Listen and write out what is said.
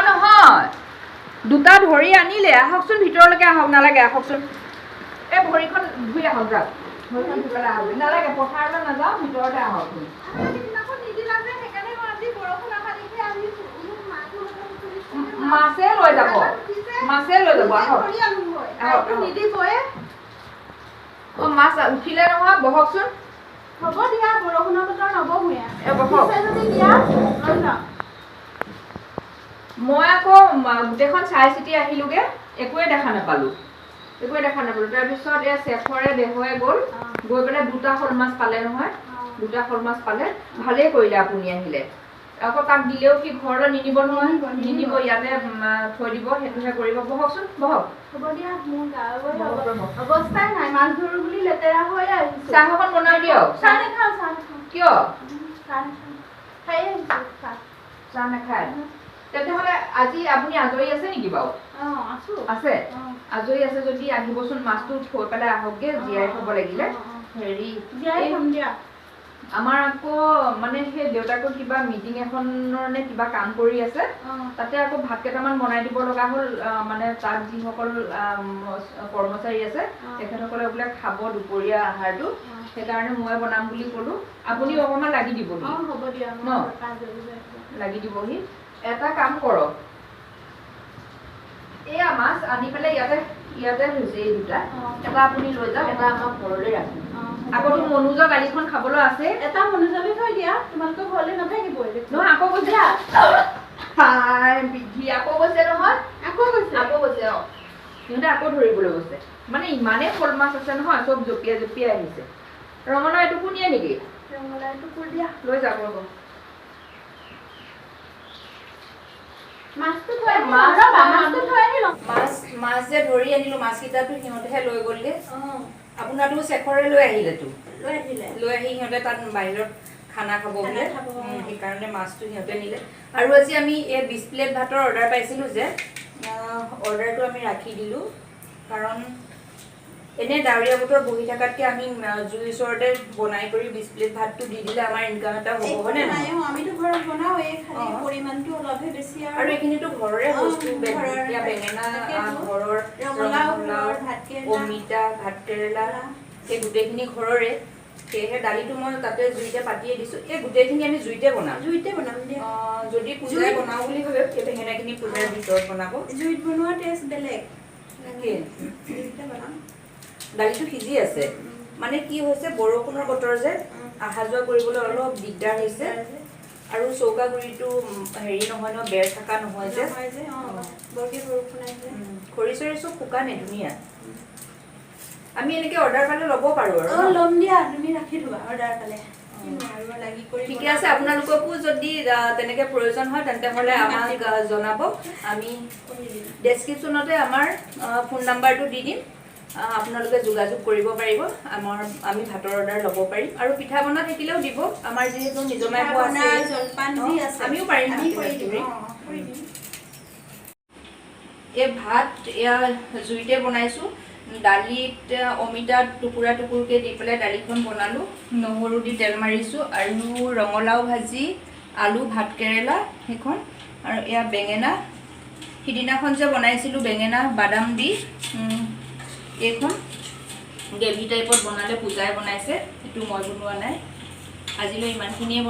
নহয় দুটা ধৰি আনিলে আহকচোন ভিতৰলৈকে আহক নালাগে আহকচোন এই ভৰিখন ধুই আহক যাওক ভৰিখন ধুই পেলাই আহক নালাগে পথাৰলৈ নাযাওঁ ভিতৰতে আহকচোন মাছে লৈ যাব আহক মাছ উঠিলে নহয় বহকচোন হ'ব দিয়া বৰষুণৰ বতৰ নবহুৱে মই আকৌ গোটেইখন চাই চিতি আহিলোগে একোৱে দেখা নাপালো তাৰপিছত এই চেফৰে দেহয়ে গ'ল গৈ পেলাই দুটা শ'ল মাছ পালে নহয় দুটা শ'ল মাছ পালে ভালেই কৰিলে আপুনি আহিলে আকৌ তাক দিলেও কি ঘৰলৈ নিনিব নহয় নিনিব ইয়াতে থৈ দিব সেইটোহে কৰিব বহকচোন বহক হ'ব দিয়া মোৰ অৱস্থাই নাই মাছ ধৰো বুলি লেতেৰা হৈ আহিছো চাহ অকণ বনাই দিয়ক চাহ নাখাওঁ কিয় খাই আহিছো চাহ নাখায় তেতিয়াহ'লে আজি আপুনি আজৰি আছে নেকি বাৰু আছে আজৰি আছে যদি আহিবচোন মাছটো থৈ পেলাই আহকগে জীয়াই থ'ব লাগিলে হেৰি জীয়াই থ'ম দিয়া আমাৰ আকৌ মানে সেই দেউতাকৰ কিবা মিটিং এখনৰ নে কিবা কাম কৰি আছে তাতে আকৌ ভাত কেইটামান বনাই দিব লগা হ'ল মানে তাত যিসকল কৰ্মচাৰী আছে তেখেতসকলে বোলে খাব দুপৰীয়া আহাৰটো সেইকাৰণে মই বনাম বুলি ক'লো আপুনি অকণমান লাগি দিবহি হ'ব দিয়া ন লাগি দিবহি এটা কাম কৰক এয়া মাছ আনি পেলাই ইয়াতে হৈছে এই দুটা এটা আপুনি লৈ যাওক এটা আমাক ঘৰলৈ ৰাখিম আকৌ মনোজৰ গাড়ীখন খাবলৈ আছে এটা মনোজলৈ থৈ দিয়া তোমালোকৰ ঘৰলৈ নাথাকিবই নহয় আকৌ গৈছে বিধি আকৌ গৈছে নহয় আকৌ গৈছে সিহঁতে আকৌ ধৰিবলৈ গৈছে মানে ইমানেই শ'ল মাছ আছে নহয় চব জঁপিয়াই আহিছে ৰঙালাও এটুকু নিয়ে নেকি ৰঙালাও এটুকু দিয়া লৈ যাব ৰ'ব মাছ যে ধৰি আনিলো মাছকেইটাটো সিহঁতেহে লৈ গ'লগে আপোনাৰতো চেখৰে লৈ আহিলেতো লৈ আহি সিহঁতে তাত বাহিৰত খানা খাব বোলে সেইকাৰণে মাছটো সিহঁতে নিলে আৰু আজি আমি এই 20 প্লেট ভাতৰ অৰ্ডাৰ পাইছিলো যে অৰ্ডাৰটো আমি ৰাখি দিলো কাৰণ এনে ডাৱৰীয়া বতৰ বহি থকাতকে আমি জুইৰ ওচৰতে বনাই কৰি 20 প্লেট ভাতটো দি দিলে আমাৰ ইনকাম এটা হ'ব হয়নে নহয় আমিতো ঘৰত বনাও এই খালি পৰিমাণটো অলপহে বেছি আৰু এইখিনিতো ঘৰৰে বস্তু বেঙেনা ঘৰৰ ৰঙালাও অমিতা ভাতকেৰেলা এই গোটেইখিনি ঘৰৰে সেয়েহে দালিটো মই তাতে জুইতে পাতিয়ে দিছো এই গোটেইখিনি আমি জুইতে বনাম দিয়া যদি পূজাই বনাও বুলি ভাবে সেই বেঙেনাখিনি পূজাৰ ভিতৰত বনাব জুইত বনোৱা টেষ্ট বেলেগ দালিটো সিজি আছে মানে কি হৈছে বৰষুণৰ বতৰ যে অহা যোৱা কৰিবলৈ অলপ দিগদাৰ হৈছে আৰু চৌকা গুৰিটো হেৰি নহয় ন বেৰ থকা নহয় যে খৰি চৰি চব শুকানে ধুনীয়া আমি এনেকে অৰ্ডাৰ পালে ল'ব পাৰো আৰু ল'ম দিয়া তুমি ৰাখি থবা অৰ্ডাৰ পালে ঠিকে আছে আপোনালোককো যদি তেনেকে প্ৰয়োজন হয় তেন্তে হ'লে আমাক জনাব আমি ডেছক্ৰিপশ্যনতে আমাৰ ফোন নাম্বাৰটো দি দিম আপোনালোকে যোগাযোগ কৰিব পাৰিব আমি ভাতৰ অৰ্ডাৰ ল'ব পাৰিম আৰু পিঠা বনা থাকিলেও দিব আমাৰ যিহেতু নিজমাই আছে আমিও পাৰিম এই ভাত এয়া জুইতে বনাইছো দালিত অমিতা টুকুৰা টুকুৰকে দি পেলাই দালিখন বনালো নহৰু দি তেল মাৰিছো আৰু ৰঙালাও ভাজি আলু ভাতকেৰেলা সেইখন আৰু এয়া বেঙেনা সিদিনাখন যে বনাইছিলো বেঙেনা বাদাম দি এইখন গ্ৰেভি টাইপত বনালে পূজাই বনাইছে এইটো মই বনোৱা নাই আজিলৈ ইমানখিনিয়ে